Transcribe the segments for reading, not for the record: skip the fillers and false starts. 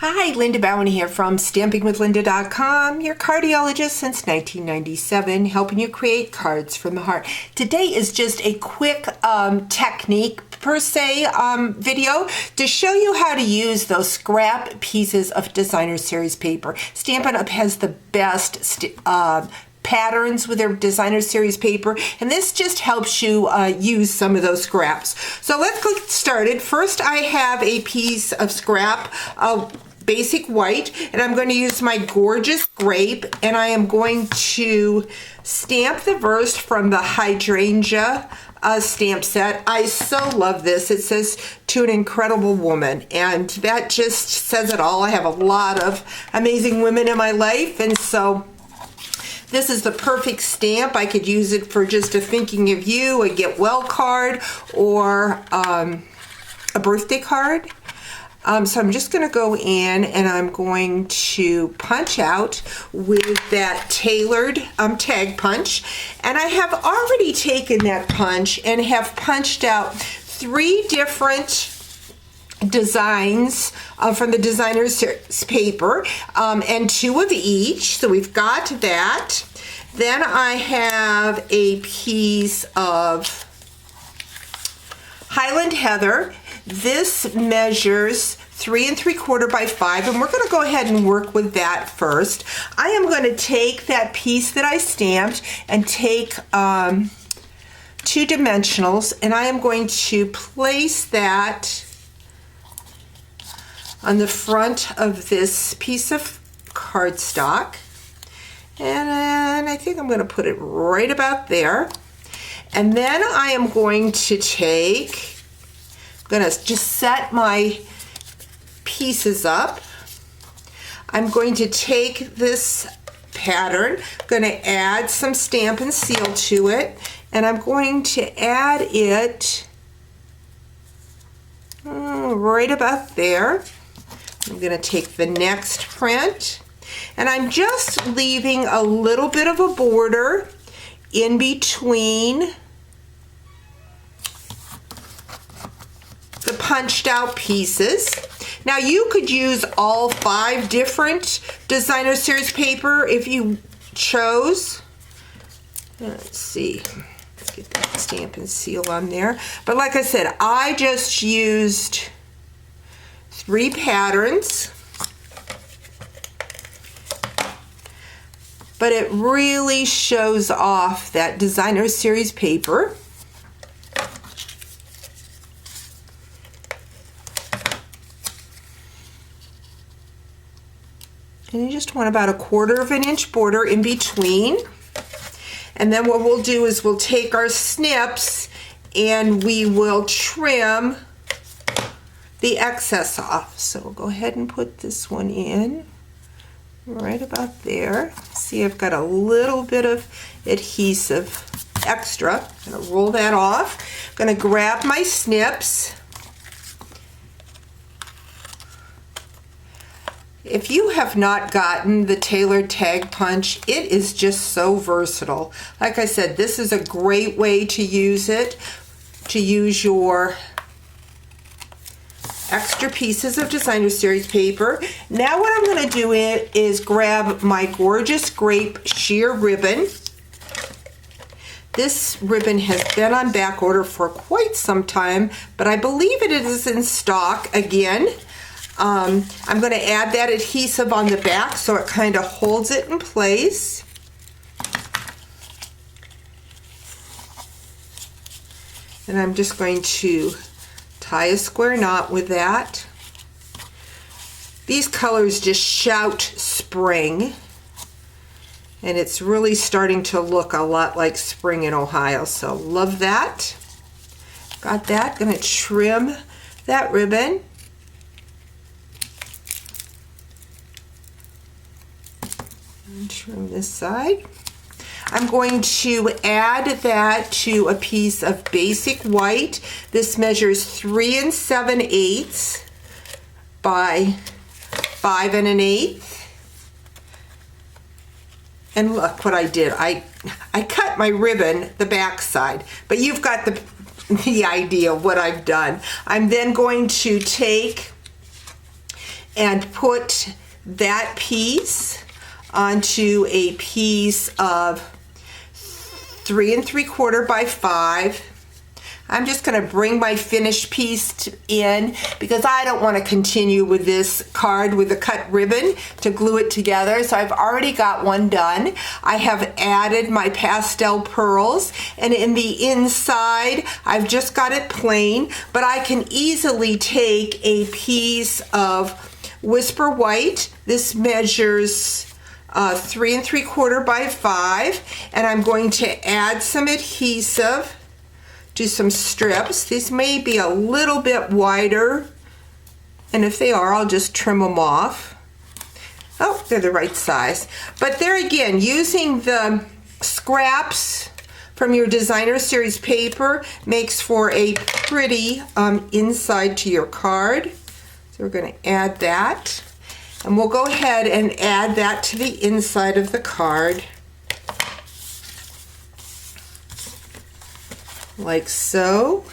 Hi, Linda Bowen here from stampingwithlinda.com, your cardiologist since 1997, helping you create cards from the heart. Today is just a quick technique per se video to show you how to use those scrap pieces of designer series paper. Stampin' Up! Has the best patterns with their designer series paper, and this just helps you use some of those scraps. So let's get started. First, I have a piece of scrap basic white, and I'm going to use my gorgeous grape, and I am going to stamp the verse from the hydrangea stamp set. I so love this. It says, "To an incredible woman," and that just says it all. I have a lot of amazing women in my life, and so this is the perfect stamp. I could use it for just a thinking of you, a get well card, or a birthday card. So I'm just going to go in and I'm going to punch out with that tailored tag punch. And I have already taken that punch and have punched out 3 different designs from the designer series paper, and 2 of each. So we've got that. Then I have a piece of Highland Heather. This measures 3 3/4 by 5, and we're going to go ahead and work with that first. I am going to take that piece that I stamped and take 2 dimensionals, and I am going to place that on the front of this piece of cardstock, and I think I'm going to put it right about there. And then I am going to just set my pieces up. I'm going to take this pattern, going to add some Stampin' Seal to it, and I'm going to add it right about there. I'm going to take the next print, and I'm just leaving a little bit of a border in between the punched out pieces. Now you could use all 5 different designer series paper if you chose. Let's see, let's get that Stampin' Seal on there. But like I said, I just used 3 patterns, but it really shows off that designer series paper. And you just want about a 1/4 of an inch border in between. And then what we'll do is we'll take our snips and we will trim the excess off. So we'll go ahead and put this one in right about there. See, I've got a little bit of adhesive extra. I'm going to roll that off. I'm going to grab my snips. If you have not gotten the tailored tag punch, it is just so versatile. Like I said, this is a great way to use it, to use your extra pieces of designer series paper. Now what I'm going to do is grab my gorgeous grape sheer ribbon. This ribbon has been on back order for quite some time, but I believe it is in stock again. I'm going to add that adhesive on the back so it kind of holds it in place. And I'm just going to tie a square knot with that. These colors just shout spring, and it's really starting to look a lot like spring in Ohio, so love that. Got that. Going to trim that ribbon. Trim this side. I'm going to add that to a piece of basic white. This measures 3 7/8 by 5 1/8. And look what I did. I cut my ribbon the back side, but you've got the idea of what I've done. I'm then going to take and put that piece onto a piece of 3 3/4 by 5. I'm just going to bring my finished piece in because I don't want to continue with this card with a cut ribbon to glue it together. So I've already got one done. I have added my pastel pearls, and in the inside I've just got it plain, but I can easily take a piece of Whisper White. This measures 3 3/4 by 5, and I'm going to add some adhesive to some strips. These may be a little bit wider, and if they are, I'll just trim them off. Oh, they're the right size. But there again, using the scraps from your designer series paper makes for a pretty inside to your card. So we're going to add that, and we'll go ahead and add that to the inside of the card, like so.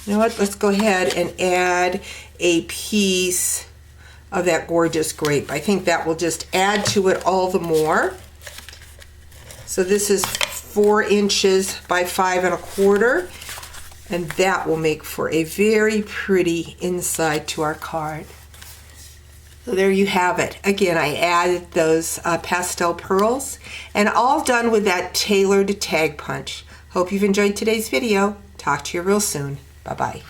You know what, let's go ahead and add a piece of that gorgeous grape. I think that will just add to it all the more. So this is 4 inches by 5 1/4, and that will make for a very pretty inside to our card. So there you have it. Again, I added those pastel pearls, and all done with that tailored tag punch. Hope you've enjoyed today's video. Talk to you real soon. Bye-bye.